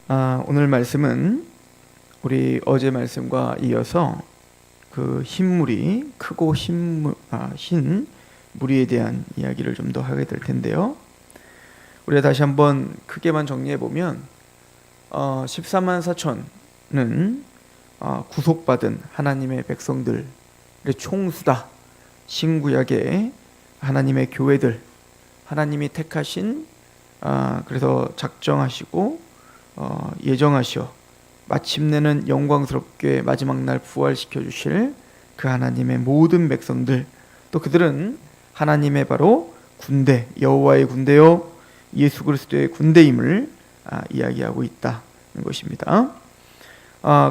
오늘 말씀은 우리 어제 말씀과 이어서 그 흰물이 크고 흰 무리에 대한 이야기를 좀 더 하게 될 텐데요. 우리가 다시 한번 크게만 정리해 보면 14만 4천은 구속받은 하나님의 백성들의 총수다. 신구약의 하나님의 교회들, 하나님이 택하신 그래서 작정하시고 예정하시어 마침내는 영광스럽게 마지막 날 부활시켜 주실 그 하나님의 모든 백성들, 또 그들은 하나님의 바로 군대, 여호와의 군대요 예수 그리스도의 군대임을 이야기하고 있다는 것입니다.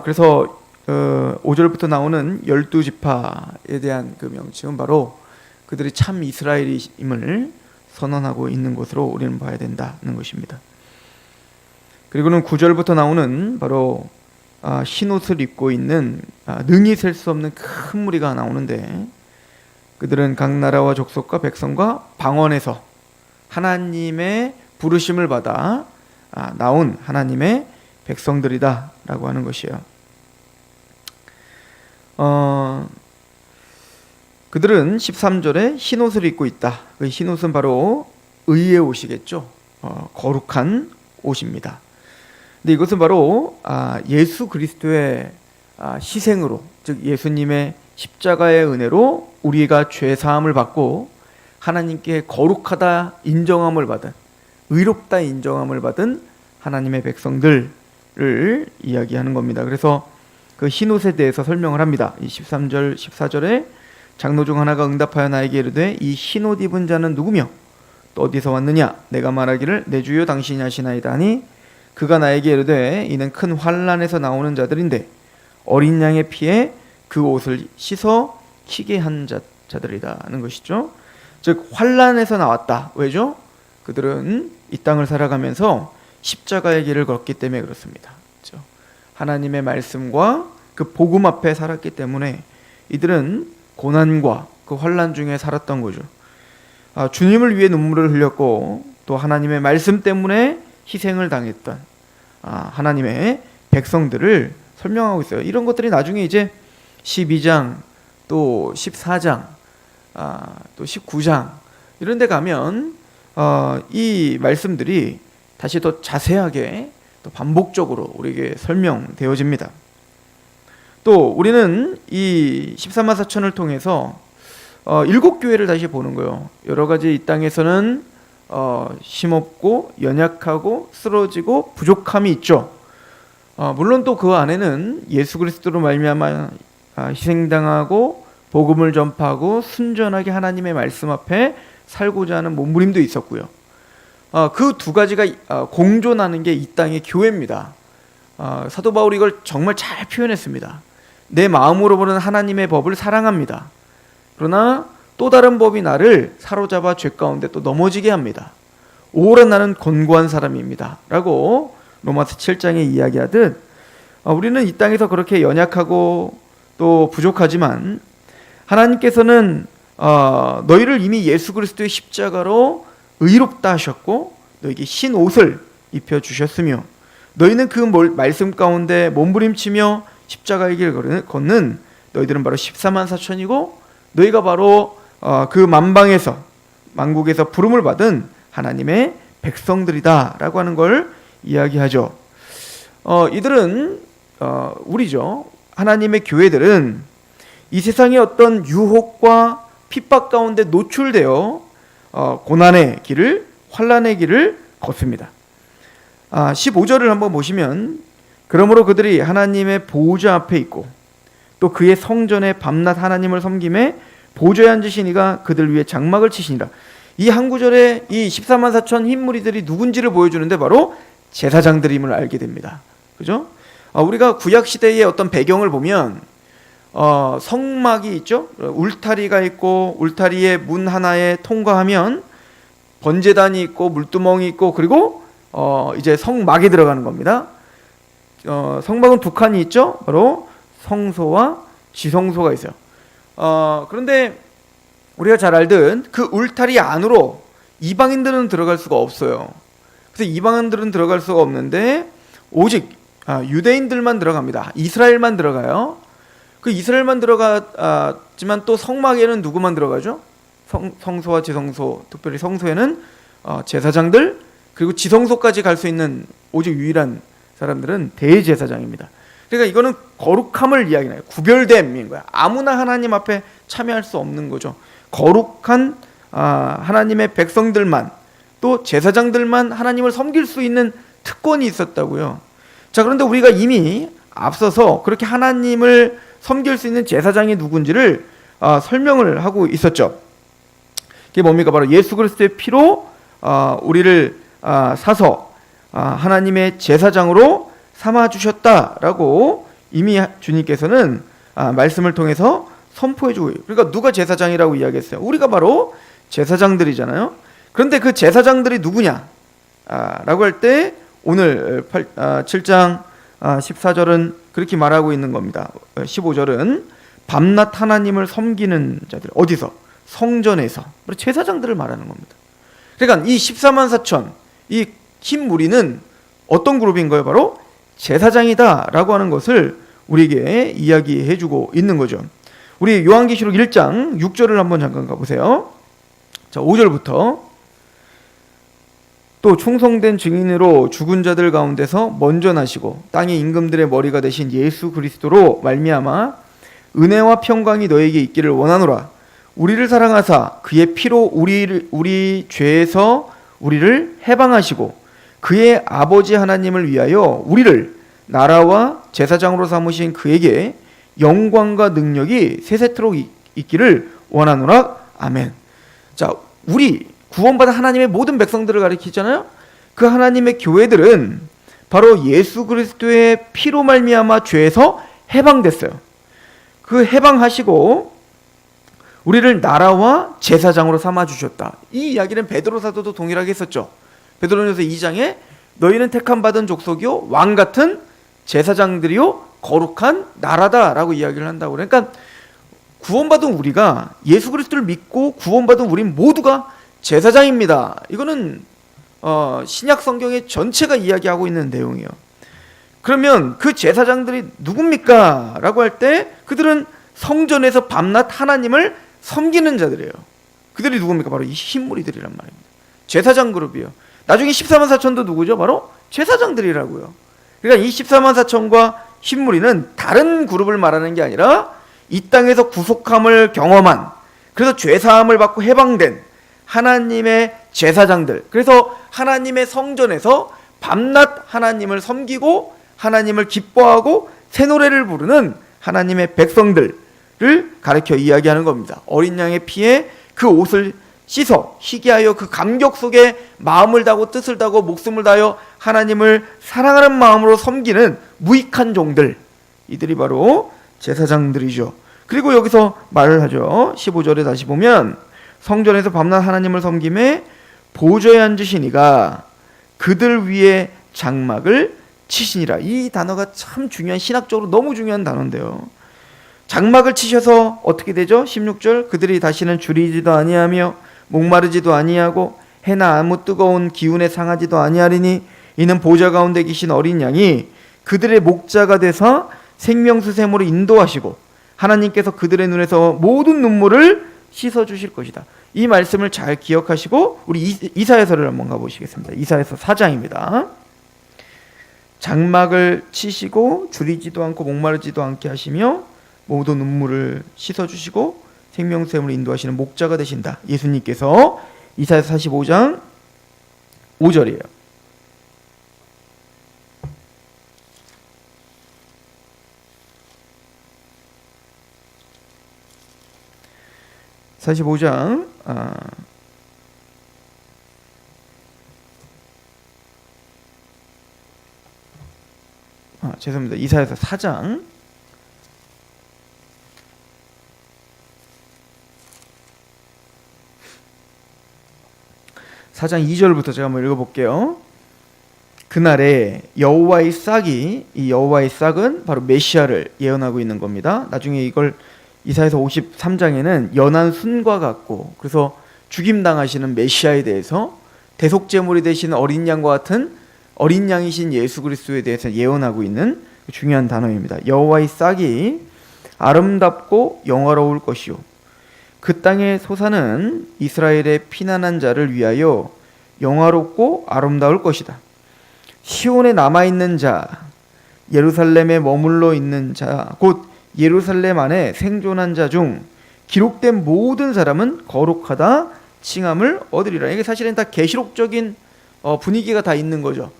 그래서 5절부터 나오는 12지파에 대한 그 명칭은 바로 그들이 참 이스라엘임을 선언하고 있는 것으로 우리는 봐야 된다는 것입니다. 그리고는 9절부터 나오는 바로 흰옷을 입고 있는 능히 셀 수 없는 큰 무리가 나오는데, 그들은 각 나라와 족속과 백성과 방언에서 하나님의 부르심을 받아 나온 하나님의 백성들이다 라고 하는 것이에요. 그들은 13절에 흰옷을 입고 있다. 그 흰옷은 바로 의의 옷이겠죠. 거룩한 옷입니다. 근데 이것은 바로 예수 그리스도의 희생으로, 즉 예수님의 십자가의 은혜로 우리가 죄 사함을 받고 하나님께 거룩하다 인정함을 받은, 의롭다 인정함을 받은 하나님의 백성들을 이야기하는 겁니다. 그래서 그 흰옷에 대해서 설명을 합니다. 이 13절 14절에 장로 중 하나가 응답하여 나에게 이르되 이 흰옷 입은 자는 누구며 또 어디서 왔느냐? 내가 말하기를 내 주여 당신이 하시나이다 하니 그가 나에게 이르되 이는 큰 환난에서 나오는 자들인데 어린 양의 피에 그 옷을 씻어 키게 한 자들이다는 것이죠. 즉 환난에서 나왔다. 왜죠? 그들은 이 땅을 살아가면서 십자가의 길을 걷기 때문에 그렇습니다. 그렇죠? 하나님의 말씀과 그 복음 앞에 살았기 때문에 이들은 고난과 그 환난 중에 살았던 거죠. 주님을 위해 눈물을 흘렸고 또 하나님의 말씀 때문에 희생을 당했던 하나님의 백성들을 설명하고 있어요. 이런 것들이 나중에 이제 12장 또 14장 또 19장 이런 데 가면 이 말씀들이 다시 더 자세하게 또 반복적으로 우리에게 설명되어집니다. 또 우리는 이 14만 4천을 통해서 7교회를 다시 보는 거예요. 여러 가지 이 땅에서는 힘없고 연약하고 쓰러지고 부족함이 있죠. 물론 또 그 안에는 예수 그리스도로 말미암아 희생당하고 복음을 전파하고 순전하게 하나님의 말씀 앞에 살고자 하는 몸부림도 있었고요. 그 두 가지가 공존하는 게 이 땅의 교회입니다. 사도 바울이 이걸 정말 잘 표현했습니다. 내 마음으로 보는 하나님의 법을 사랑합니다. 그러나 또 다른 법이 나를 사로잡아 죄 가운데 또 넘어지게 합니다. 오히려 나는 권고한 사람입니다 라고 로마서 7장에 이야기하듯 우리는 이 땅에서 그렇게 연약하고 또 부족하지만 하나님께서는 너희를 이미 예수 그리스도의 십자가로 의롭다 하셨고 너희에게 흰 옷을 입혀주셨으며 너희는 그 말씀 가운데 몸부림치며 십자가의 길을 걷는 너희들은 바로 14만 4천이고 너희가 바로 그 만국에서 부름을 받은 하나님의 백성들이다 라고 하는 걸 이야기하죠. 이들은 우리죠. 하나님의 교회들은 이 세상의 어떤 유혹과 핍박 가운데 노출되어 고난의 길을, 환난의 길을 걷습니다. 15절을 한번 보시면 그러므로 그들이 하나님의 보좌 앞에 있고 또 그의 성전에 밤낮 하나님을 섬김에 보좌에 앉으시니가 그들 위에 장막을 치시니라. 이 한 구절에 이 14만 4천 흰무리들이 누군지를 보여주는데 바로 제사장들임을 알게 됩니다. 그죠? 우리가 구약 시대의 어떤 배경을 보면 성막이 있죠. 울타리가 있고 울타리의 문 하나에 통과하면 번제단이 있고 물두멍이 있고 그리고 이제 성막에 들어가는 겁니다. 성막은 두 칸이 있죠. 바로 성소와 지성소가 있어요. 그런데 우리가 잘 알듯 그 울타리 안으로 이방인들은 들어갈 수가 없어요. 그래서 이방인들은 들어갈 수가 없는데 오직 유대인들만 들어갑니다. 이스라엘만 들어가요. 그 이스라엘만 들어가지만 또 성막에는 누구만 들어가죠? 성소와 지성소, 특별히 성소에는 제사장들, 그리고 지성소까지 갈 수 있는 오직 유일한 사람들은 대제사장입니다. 그러니까 이거는 거룩함을 이야기해요. 구별됨인 거야. 아무나 하나님 앞에 참여할 수 없는 거죠. 거룩한 하나님의 백성들만, 또 제사장들만 하나님을 섬길 수 있는 특권이 있었다고요. 자, 그런데 우리가 이미 앞서서 그렇게 하나님을 섬길 수 있는 제사장이 누군지를 설명을 하고 있었죠. 그게 뭡니까? 바로 예수 그리스도의 피로 우리를 사서 하나님의 제사장으로 삼아주셨다라고 이미 주님께서는 말씀을 통해서 선포해주고, 그러니까 누가 제사장이라고 이야기했어요? 우리가 바로 제사장들이잖아요. 그런데 그 제사장들이 누구냐? 라고 할 때 오늘 7장 14절은 그렇게 말하고 있는 겁니다. 15절은 밤낮 하나님을 섬기는 자들. 어디서? 성전에서. 제사장들을 말하는 겁니다. 그러니까 이 14만 4천, 이 흰 무리는 어떤 그룹인 거예요? 바로 제사장이다라고 하는 것을 우리에게 이야기해주고 있는 거죠. 우리 요한계시록 1장 6절을 한번 잠깐 가보세요. 자, 5절부터 또 충성된 증인으로 죽은 자들 가운데서 먼저 나시고 땅의 임금들의 머리가 되신 예수 그리스도로 말미암아 은혜와 평강이 너에게 있기를 원하노라. 우리를 사랑하사 그의 피로 우리 죄에서 우리를 해방하시고 그의 아버지 하나님을 위하여 우리를 나라와 제사장으로 삼으신 그에게 영광과 능력이 세세토록 있기를 원하노라. 아멘. 자, 우리 구원받은 하나님의 모든 백성들을 가리키잖아요. 그 하나님의 교회들은 바로 예수 그리스도의 피로 말미암아 죄에서 해방됐어요. 그 해방하시고 우리를 나라와 제사장으로 삼아주셨다. 이 이야기는 베드로 사도도 동일하게 했었죠. 베드로전서 2장에 너희는 택함 받은 족속이요 왕같은 제사장들이요 거룩한 나라다라고 이야기를 한다고. 그러니까 구원받은 우리가 예수 그리스도를 믿고 구원받은 우리 모두가 제사장입니다. 이거는 신약 성경의 전체가 이야기하고 있는 내용이에요. 그러면 그 제사장들이 누굽니까? 라고 할 때 그들은 성전에서 밤낮 하나님을 섬기는 자들이에요. 그들이 누굽니까? 바로 이 흰무리들이란 말입니다. 제사장 그룹이에요. 나중에 14만 4천도 누구죠? 바로 제사장들이라고요. 그러니까 이 14만 4천과 흰무리는 다른 그룹을 말하는 게 아니라 이 땅에서 구속함을 경험한, 그래서 죄사함을 받고 해방된 하나님의 제사장들. 그래서 하나님의 성전에서 밤낮 하나님을 섬기고 하나님을 기뻐하고 새 노래를 부르는 하나님의 백성들을 가르쳐 이야기하는 겁니다. 어린 양의 피에 그 옷을 씻어 희게 하여 그 감격 속에 마음을 다하고 뜻을 다하고 목숨을 다하여 하나님을 사랑하는 마음으로 섬기는 무익한 종들, 이들이 바로 제사장들이죠. 그리고 여기서 말을 하죠. 15절에 다시 보면 성전에서 밤낮 하나님을 섬김에 보좌에 앉으시니가 그들 위에 장막을 치시니라. 이 단어가 참 중요한, 신학적으로 너무 중요한 단어인데요. 장막을 치셔서 어떻게 되죠? 16절 그들이 다시는 줄이지도 아니하며 목마르지도 아니하고 해나 아무 뜨거운 기운에 상하지도 아니하리니 이는 보좌 가운데 계신 어린 양이 그들의 목자가 되사 생명수 샘으로 인도하시고 하나님께서 그들의 눈에서 모든 눈물을 씻어주실 것이다. 이 말씀을 잘 기억하시고 우리 이사야서를 한번 가보시겠습니다. 이사야서 4장입니다. 장막을 치시고 줄이지도 않고 목마르지도 않게 하시며 모든 눈물을 씻어주시고 생명샘으로 인도하시는 목자가 되신다. 예수님께서 이사야서 45장 5절이에요. 죄송합니다. 이사야서 4장 4장 2절부터 제가 한번 읽어볼게요. 그날에 여호와의 싹이, 이 여호와의 싹은 바로 메시아를 예언하고 있는 겁니다. 나중에 이걸 이사야서 53장에는 연한 순과 같고, 그래서 죽임당하시는 메시아에 대해서 대속제물이 되시는 어린 양과 같은 어린 양이신 예수 그리스도에 대해서 예언하고 있는 중요한 단어입니다. 여호와의 싹이 아름답고 영화로울 것이요 그 땅에 솟아는 이스라엘의 피난한 자를 위하여 영화롭고 아름다울 것이다. 시온에 남아있는 자, 예루살렘에 머물러 있는 자, 곧 예루살렘 안에 생존한 자 중 기록된 모든 사람은 거룩하다 칭함을 얻으리라. 이게 사실은 다 계시록적인 분위기가 다 있는 거죠.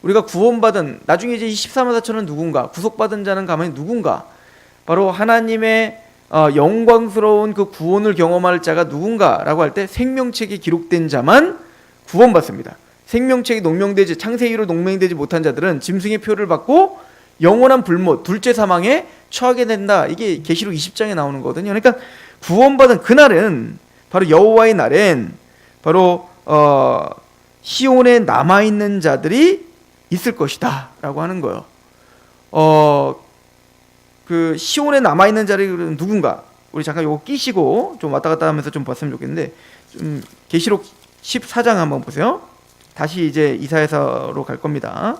우리가 구원받은, 나중에 이제 14만 4천은 누군가, 구속받은 자는 가만히 누군가, 바로 하나님의 영광스러운 그 구원을 경험할 자가 누군가라고 할 때 생명책에 기록된 자만 구원받습니다. 생명책이 농명되지, 창세기로 농명되지 못한 자들은 짐승의 표를 받고 영원한 불못, 둘째 사망에 처하게 된다. 이게 계시록 20장에 나오는 거거든요. 그러니까 구원받은 그날은, 바로 여호와의 날엔 바로 시온에 남아있는 자들이 있을 것이다 라고 하는 거예요. 그 시온에 남아있는 자들이 누군가, 우리 잠깐 요거 끼시고 좀 왔다 갔다 하면서 좀 봤으면 좋겠는데, 좀 계시록 14장 한번 보세요. 다시 이제 이사야서로 갈 겁니다.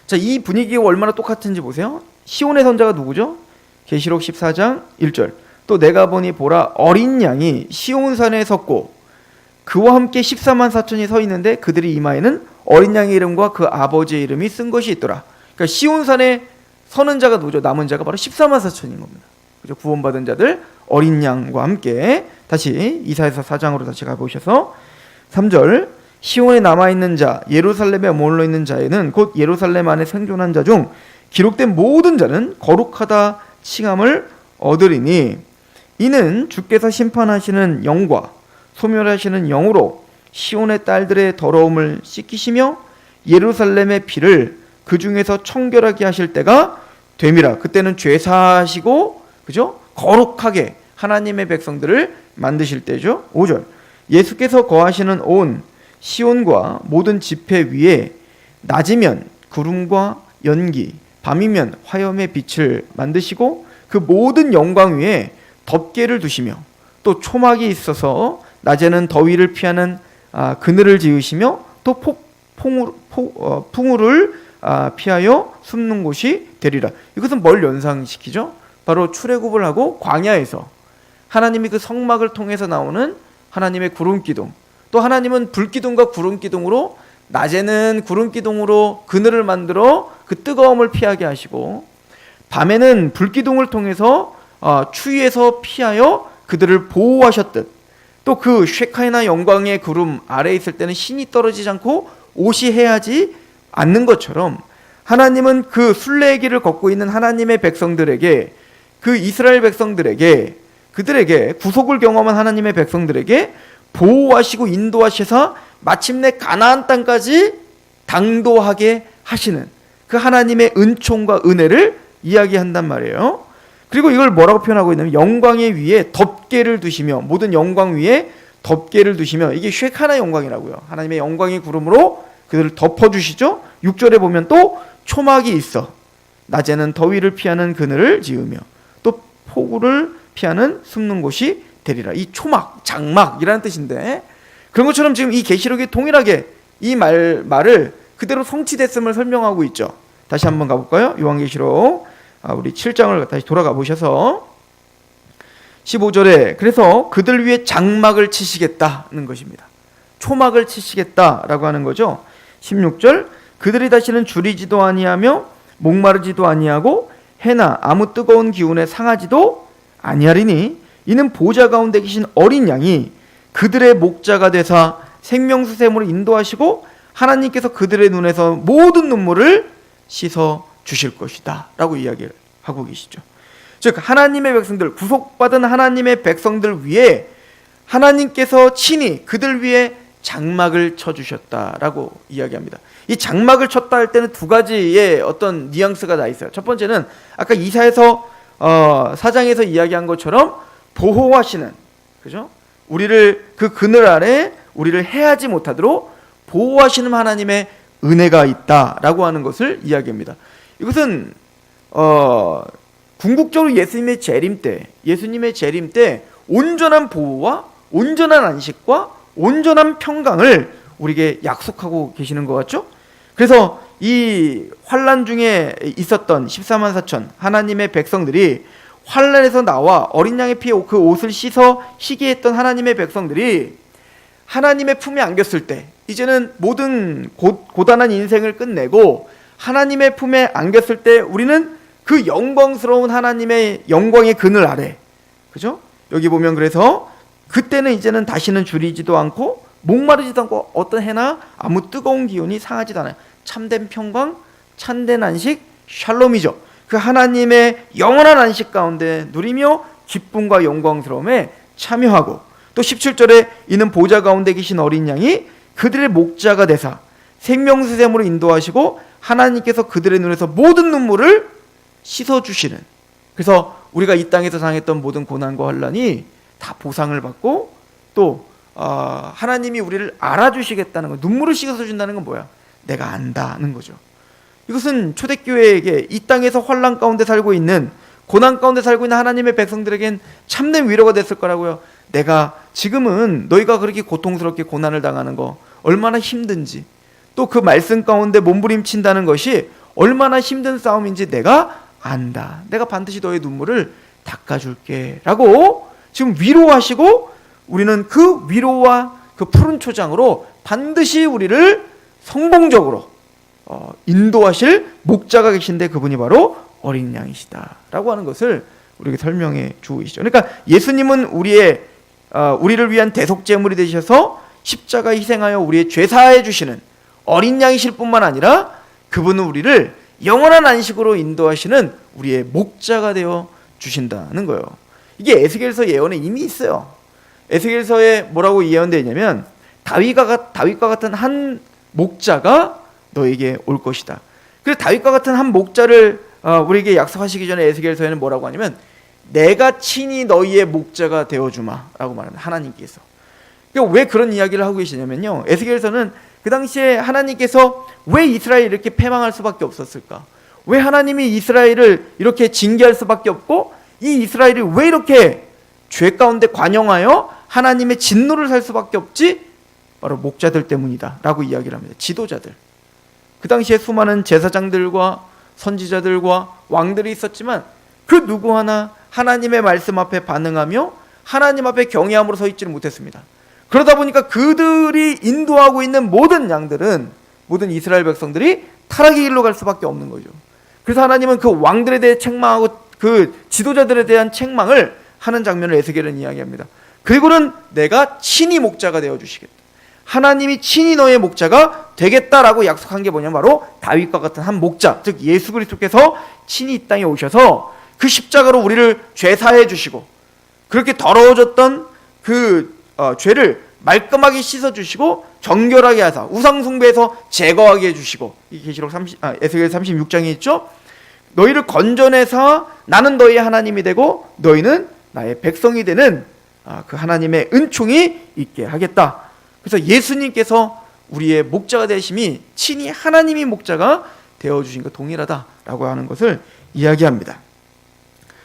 자, 이 분위기가 얼마나 똑같은지 보세요. 시온의 선자가 누구죠? 계시록 14장 1절. 또 내가 보니 보라, 어린 양이 시온산에 섰고 그와 함께 14만 4천이 서 있는데 그들이 이마에는 어린 양의 이름과 그 아버지의 이름이 쓴 것이 있더라. 그러니까 시온산에 서는 자가 누구죠? 남은 자가 바로 14만 4천인 겁니다. 그죠? 구원받은 자들 어린 양과 함께. 다시 이사야서 4장으로 다시 가보셔서 3절. 시온에 남아있는 자, 예루살렘에 머물러 있는 자에는 곧 예루살렘 안에 생존한 자 중 기록된 모든 자는 거룩하다 칭함을 얻으리니 이는 주께서 심판하시는 영과 소멸하시는 영으로 시온의 딸들의 더러움을 씻기시며 예루살렘의 피를 그 중에서 청결하게 하실 때가 됨이라. 그때는 죄사하시고, 그죠? 거룩하게 하나님의 백성들을 만드실 때죠. 5절. 예수께서 거하시는 온 시온과 모든 지폐 위에 낮이면 구름과 연기, 밤이면 화염의 빛을 만드시고 그 모든 영광 위에 덮개를 두시며 또 초막이 있어서 낮에는 더위를 피하는 그늘을 지으시며 또 풍우를 피하여 숨는 곳이 되리라. 이것은 뭘 연상시키죠? 바로 출애굽을 하고 광야에서 하나님이 그 성막을 통해서 나오는 하나님의 구름기둥, 또 하나님은 불기둥과 구름기둥으로 낮에는 구름기둥으로 그늘을 만들어 그 뜨거움을 피하게 하시고 밤에는 불기둥을 통해서 추위에서 피하여 그들을 보호하셨듯, 또 그 쉐카이나 영광의 구름 아래에 있을 때는 신이 떨어지지 않고 옷이 해하지 않는 것처럼 하나님은 그 순례의 길을 걷고 있는 하나님의 백성들에게, 그 이스라엘 백성들에게, 그들에게 구속을 경험한 하나님의 백성들에게 보호하시고 인도하셔서 마침내 가나안 땅까지 당도하게 하시는 그 하나님의 은총과 은혜를 이야기한단 말이에요. 그리고 이걸 뭐라고 표현하고 있냐면 영광의 위에 덮개를 두시며, 모든 영광 위에 덮개를 두시며, 이게 쉐카나 영광이라고요. 하나님의 영광의 구름으로 그들을 덮어주시죠. 6절에 보면 또 초막이 있어 낮에는 더위를 피하는 그늘을 지으며 또 폭우를 피하는 숨는 곳이 되리라. 이 초막, 장막이라는 뜻인데, 그런 것처럼 지금 이 계시록이 동일하게 이 말을 그대로 성취됐음을 설명하고 있죠. 다시 한번 가볼까요? 요한계시록 우리 7장을 다시 돌아가 보셔서 15절에 그래서 그들 위에 장막을 치시겠다는 것입니다. 초막을 치시겠다라고 하는 거죠. 16절 그들이 다시는 줄이지도 아니하며 목마르지도 아니하고 해나 아무 뜨거운 기운에 상하지도 아니하리니 이는 보좌 가운데 계신 어린 양이 그들의 목자가 되사 생명수샘으로 인도하시고 하나님께서 그들의 눈에서 모든 눈물을 씻어 주실 것이다 라고 이야기를 하고 계시죠. 즉 하나님의 백성들, 구속받은 하나님의 백성들 위에 하나님께서 친히 그들 위에 장막을 쳐주셨다라고 이야기합니다. 이 장막을 쳤다 할 때는 두 가지의 어떤 뉘앙스가 다 있어요. 첫 번째는 아까 이사야서 4장에서 이야기한 것처럼 보호하시는, 그죠? 우리를 그 그늘 아래 우리를 해하지 못하도록 보호하시는 하나님의 은혜가 있다라고 하는 것을 이야기합니다. 이것은 궁극적으로 예수님의 재림 때 온전한 보호와 온전한 안식과 온전한 평강을 우리에게 약속하고 계시는 것 같죠? 그래서 이 환난 중에 있었던 14만 4천 하나님의 백성들이, 환난에서 나와 어린 양의 피에 그 옷을 씻어 희게했던 하나님의 백성들이 하나님의 품에 안겼을 때, 이제는 모든 고단한 인생을 끝내고 하나님의 품에 안겼을 때 우리는 그 영광스러운 하나님의 영광의 그늘 아래, 그죠? 여기 보면 그래서 그때는 이제는 다시는 줄이지도 않고 목마르지도 않고 어떤 해나 아무 뜨거운 기운이 상하지도 않아요. 참된 평강, 참된 안식, 샬롬이죠. 그 하나님의 영원한 안식 가운데 누리며 기쁨과 영광스러움에 참여하고, 또 17절에 이는 보좌 가운데 계신 어린 양이 그들의 목자가 되사 생명수샘으로 인도하시고 하나님께서 그들의 눈에서 모든 눈물을 씻어주시는, 그래서 우리가 이 땅에서 당했던 모든 고난과 환난이 다 보상을 받고, 또 하나님이 우리를 알아주시겠다는 거, 눈물을 씻어준다는 건 뭐야? 내가 안다는 거죠. 이것은 초대교회에게 이 땅에서 환난 가운데 살고 있는, 고난 가운데 살고 있는 하나님의 백성들에겐 참된 위로가 됐을 거라고요. 내가 지금은 너희가 그렇게 고통스럽게 고난을 당하는 거 얼마나 힘든지, 또 그 말씀 가운데 몸부림친다는 것이 얼마나 힘든 싸움인지 내가 안다. 내가 반드시 너의 눈물을 닦아줄게 라고 지금 위로하시고, 우리는 그 위로와 그 푸른 초장으로 반드시 우리를 성공적으로 인도하실 목자가 계신데 그분이 바로 어린 양이시다 라고 하는 것을 우리에게 설명해 주고 계시죠. 그러니까 예수님은 우리를 위한 대속제물이 되셔서 십자가 희생하여 우리의 죄 사해 주시는 어린 양이실 뿐만 아니라, 그분은 우리를 영원한 안식으로 인도하시는 우리의 목자가 되어 주신다는 거예요. 이게 에스겔서 예언에 이미 있어요. 에스겔서에 뭐라고 예언되어 있냐면, 다윗과 같은 한 목자가 너에게 올 것이다. 그래서 다윗과 같은 한 목자를 우리에게 약속하시기 전에 에스겔서에는 뭐라고 하냐면, 내가 친히 너희의 목자가 되어주마 라고 말합니다. 하나님께서. 그러니까 왜 그런 이야기를 하고 계시냐면요, 에스겔서는 그 당시에 하나님께서 왜 이스라엘이 이렇게 패망할 수밖에 없었을까? 왜 하나님이 이스라엘을 이렇게 징계할 수밖에 없고, 이 이스라엘이 왜 이렇게 죄 가운데 관영하여 하나님의 진노를 살 수밖에 없지? 바로 목자들 때문이다 라고 이야기를 합니다. 지도자들. 그 당시에 수많은 제사장들과 선지자들과 왕들이 있었지만 그 누구 하나 하나님의 말씀 앞에 반응하며 하나님 앞에 경외함으로 서 있지를 못했습니다. 그러다 보니까 그들이 인도하고 있는 모든 양들은, 모든 이스라엘 백성들이 타락의 길로 갈 수밖에 없는 거죠. 그래서 하나님은 그 왕들에 대해 책망하고 그 지도자들에 대한 책망을 하는 장면을 에스겔은 이야기합니다. 그리고는 내가 친히 목자가 되어주시겠다. 하나님이 친히 너의 목자가 되겠다라고 약속한 게 뭐냐면 바로 다윗과 같은 한 목자, 즉 예수 그리스도께서 친히 이 땅에 오셔서 그 십자가로 우리를 죄 사해 주시고, 그렇게 더러워졌던 그 죄를 말끔하게 씻어주시고 정결하게 하사 우상 숭배에서 제거하게 해주시고, 이 계시록 에스겔 36장에 있죠. 너희를 건져내사 나는 너희의 하나님이 되고 너희는 나의 백성이 되는 그 하나님의 은총이 있게 하겠다. 그래서 예수님께서 우리의 목자가 되심이 친히 하나님이 목자가 되어주신 것 동일하다라고 하는 것을 이야기합니다.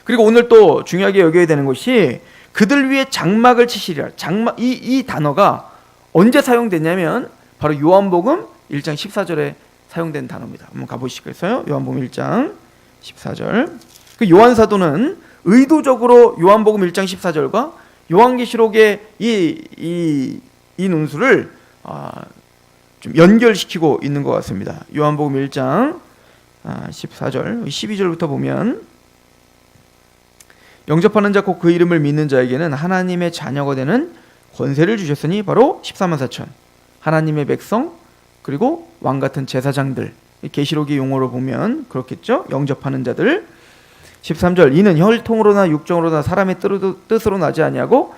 그리고 오늘 또 중요하게 여겨야 되는 것이, 그들 위에 장막을 치시리라. 장막, 이 단어가 언제 사용됐냐면 바로 요한복음 1장 14절에 사용된 단어입니다. 한번 가보시겠어요? 요한복음 1장 14절. 그 요한 사도는 의도적으로 요한복음 1장 14절과 요한계시록의 이 논수를 좀 연결시키고 있는 것 같습니다. 요한복음 1장 14절 12절부터 보면, 영접하는 자 곧 그 이름을 믿는 자에게는 하나님의 자녀가 되는 권세를 주셨으니 바로 14만 4천 하나님의 백성, 그리고 왕같은 제사장들, 계시록의 용어로 보면 그렇겠죠. 영접하는 자들. 13절 이는 혈통으로나 육정으로나 사람의 뜻으로 나지 아니하고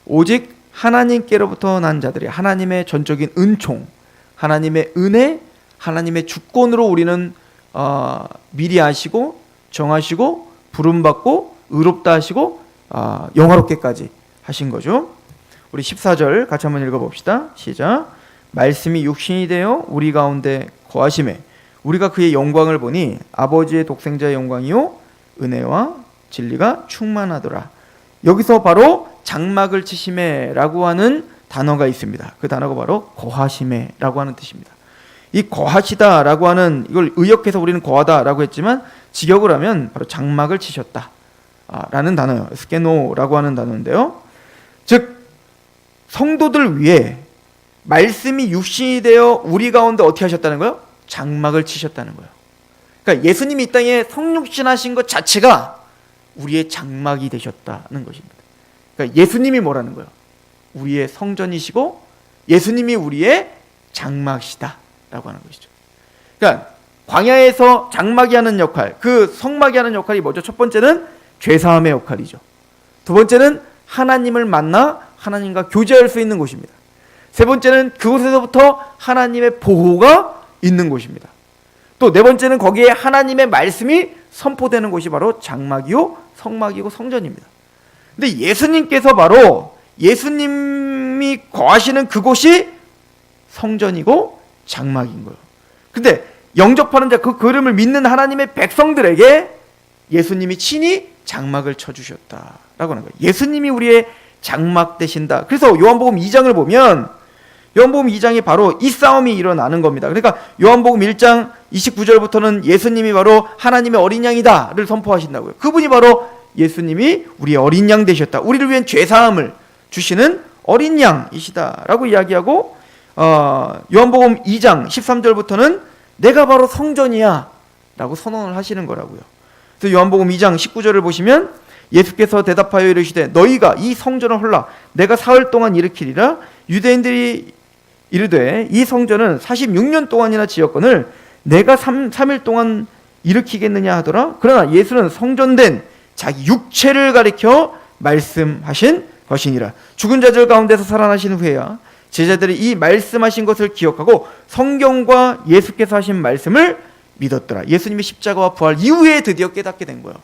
오직 하나님께로부터 난 자들이 하나님의 전적인 은총, 하나님의 은혜, 하나님의 주권으로 우리는 미리 아시고 정하시고 부름받고 의롭다 하시고 영화롭게까지 하신 거죠. 우리 14절 같이 한번 읽어봅시다. 시작. 말씀이 육신이 되어 우리 가운데 거하심에 우리가 그의 영광을 보니 아버지의 독생자의 영광이요 은혜와 진리가 충만하더라. 여기서 바로 장막을 치심에라고 하는 단어가 있습니다. 그 단어가 바로 거하심에라고 하는 뜻입니다. 이 거하시다라고 하는, 이걸 의역해서 우리는 거하다라고 했지만 직역을 하면 바로 장막을 치셨다 라는 단어예요. 스케노라고 하는 단어인데요. 즉 성도들 위해 말씀이 육신이 되어 우리 가운데 어떻게 하셨다는 거예요? 장막을 치셨다는 거예요. 그러니까 예수님이 이 땅에 성육신하신 것 자체가 우리의 장막이 되셨다는 것입니다. 그러니까 예수님이 뭐라는 거예요? 우리의 성전이시고 예수님이 우리의 장막이시다 라고 하는 것이죠. 그러니까 광야에서 장막이 하는 역할, 그 성막이 하는 역할이 뭐죠? 첫 번째는 죄사함의 역할이죠. 두 번째는 하나님을 만나 하나님과 교제할 수 있는 곳입니다. 세 번째는 그곳에서부터 하나님의 보호가 있는 곳입니다. 또 네 번째는 거기에 하나님의 말씀이 선포되는 곳이 바로 장막이요 성막이고 성전입니다. 근데 예수님께서 바로 예수님이 거하시는 그곳이 성전이고 장막인 거예요. 근데 영접하는 자, 그 그름을 믿는 하나님의 백성들에게 예수님이 친히 장막을 쳐주셨다라고 하는 거예요. 예수님이 우리의 장막 되신다. 그래서 요한복음 2장을 보면 요한복음 2장이 바로 이 싸움이 일어나는 겁니다. 그러니까 요한복음 1장 29절부터는 예수님이 바로 하나님의 어린 양이다를 선포하신다고요. 그분이 바로 예수님이 우리의 어린 양 되셨다. 우리를 위한 죄사함을 주시는 어린 양이시다라고 이야기하고, 요한복음 2장 13절부터는 내가 바로 성전이야 라고 선언을 하시는 거라고요. 그래서 요한복음 2장 19절을 보시면 예수께서 대답하여 이르시되 너희가 이 성전을 헐라 내가 사흘 동안 일으키리라. 유대인들이 이르되 이 성전은 46년 동안이나 지었거늘 내가 3일 동안 일으키겠느냐 하더라. 그러나 예수는 성전된 자기 육체를 가리켜 말씀하신 것이니라. 죽은 자들 가운데서 살아나신 후에야 제자들이 이 말씀하신 것을 기억하고 성경과 예수께서 하신 말씀을 믿었더라. 예수님의 십자가와 부활 이후에 드디어 깨닫게 된 거예요.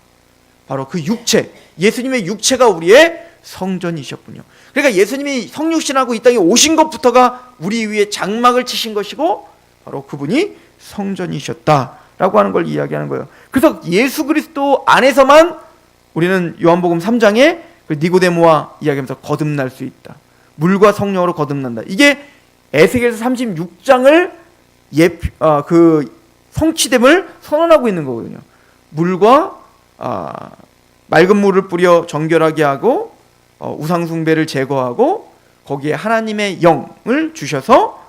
바로 그 육체, 예수님의 육체가 우리의 성전이셨군요. 그러니까 예수님이 성육신하고 이 땅에 오신 것부터가 우리 위에 장막을 치신 것이고 바로 그분이 성전이셨다라고 하는 걸 이야기하는 거예요. 그래서 예수 그리스도 안에서만 우리는 요한복음 3장에 그 니고데모와 이야기하면서 거듭날 수 있다. 물과 성령으로 거듭난다. 이게 에스겔서 36장을 그 성취됨을 선언하고 있는 거거든요. 물과 맑은 물을 뿌려 정결하게 하고 우상 숭배를 제거하고 거기에 하나님의 영을 주셔서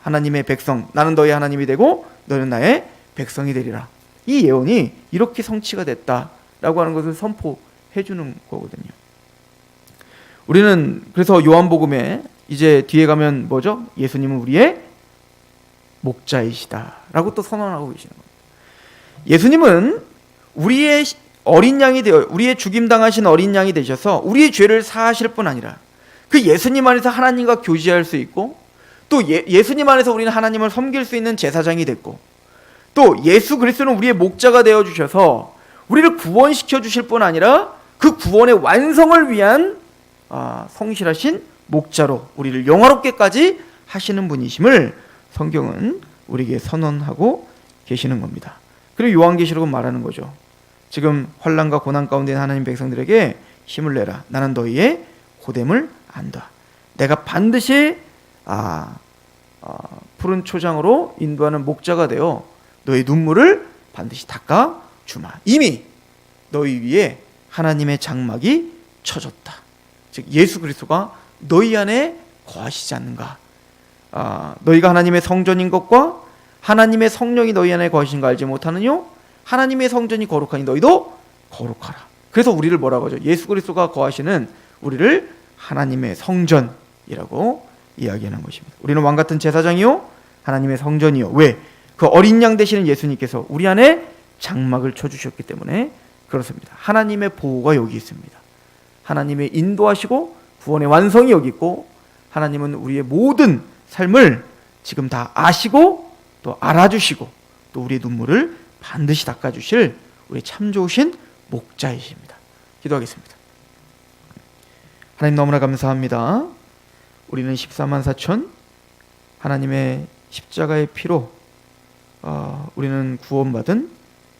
하나님의 백성, 나는 너희 하나님이 되고 너는 나의 백성이 되리라. 이 예언이 이렇게 성취가 됐다라고 하는 것을 선포해 주는 거거든요. 우리는 그래서 요한복음에 이제 뒤에 가면 뭐죠? 예수님은 우리의 목자이시다라고 또 선언하고 계시는 겁니다. 예수님은 우리의 어린 양이 되어 우리의 죽임 당하신 어린 양이 되셔서 우리의 죄를 사하실 뿐 아니라 그 예수님 안에서 하나님과 교제할 수 있고 또 예수님 안에서 우리는 하나님을 섬길 수 있는 제사장이 됐고 또 예수 그리스도는 우리의 목자가 되어 주셔서 우리를 구원시켜 주실 뿐 아니라 그 구원의 완성을 위한 성실하신 목자로 우리를 영화롭게까지 하시는 분이심을 성경은 우리에게 선언하고 계시는 겁니다. 그리고 요한계시록은 말하는 거죠. 지금 환난과 고난 가운데 있는 하나님 백성들에게 힘을 내라. 나는 너희의 고됨을 안다. 내가 반드시 푸른 초장으로 인도하는 목자가 되어 너희 눈물을 반드시 닦아 주마. 이미 너희 위에 하나님의 장막이 쳐졌다. 즉 예수 그리스도가 너희 안에 거하시지 않는가. 너희가 하나님의 성전인 것과 하나님의 성령이 너희 안에 거하신 거 알지 못하느뇨? 하나님의 성전이 거룩하니 너희도 거룩하라. 그래서 우리를 뭐라고 하죠? 예수 그리스도가 거하시는 우리를 하나님의 성전이라고 이야기하는 것입니다. 우리는 왕같은 제사장이요 하나님의 성전이요. 왜? 그 어린 양 되시는 예수님께서 우리 안에 장막을 쳐주셨기 때문에 그렇습니다. 하나님의 보호가 여기 있습니다. 하나님의 인도하시고 구원의 완성이 여기 있고 하나님은 우리의 모든 삶을 지금 다 아시고 또 알아주시고 또 우리의 눈물을 반드시 닦아주실 우리 참 좋으신 목자이십니다. 기도하겠습니다. 하나님 너무나 감사합니다. 우리는 14만 4천 하나님의 십자가의 피로 우리는 구원받은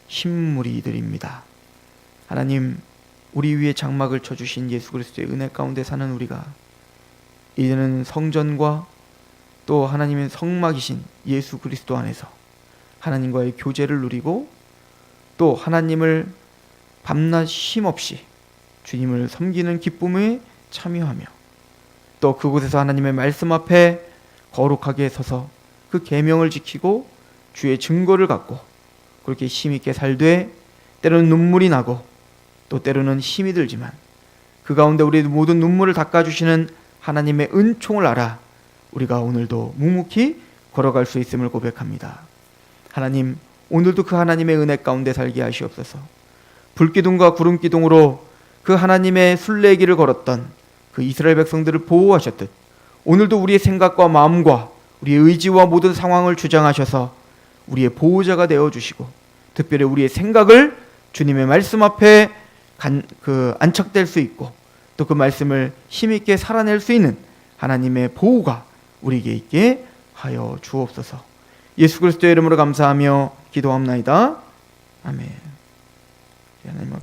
신무리들입니다. 하나님 우리 위에 장막을 쳐주신 예수 그리스도의 은혜 가운데 사는 우리가 이제는 성전과 또 하나님의 성막이신 예수 그리스도 안에서 하나님과의 교제를 누리고 또 하나님을 밤낮 쉼없이 주님을 섬기는 기쁨에 참여하며 또 그곳에서 하나님의 말씀 앞에 거룩하게 서서 그 계명을 지키고 주의 증거를 갖고 그렇게 힘있게 살되 때로는 눈물이 나고 또 때로는 힘이 들지만 그 가운데 우리의 모든 눈물을 닦아주시는 하나님의 은총을 알아 우리가 오늘도 묵묵히 걸어갈 수 있음을 고백합니다. 하나님, 오늘도 그 하나님의 은혜 가운데 살게 하시옵소서. 불기둥과 구름기둥으로 그 하나님의 순례길을 걸었던 그 이스라엘 백성들을 보호하셨듯 오늘도 우리의 생각과 마음과 우리의 의지와 모든 상황을 주장하셔서 우리의 보호자가 되어주시고 특별히 우리의 생각을 주님의 말씀 앞에 안착될 수 있고 또 그 말씀을 힘있게 살아낼 수 있는 하나님의 보호가 우리에게 있게 하여 주옵소서. 예수 그리스도의 이름으로 감사하며 기도합나이다. 아멘. 하나님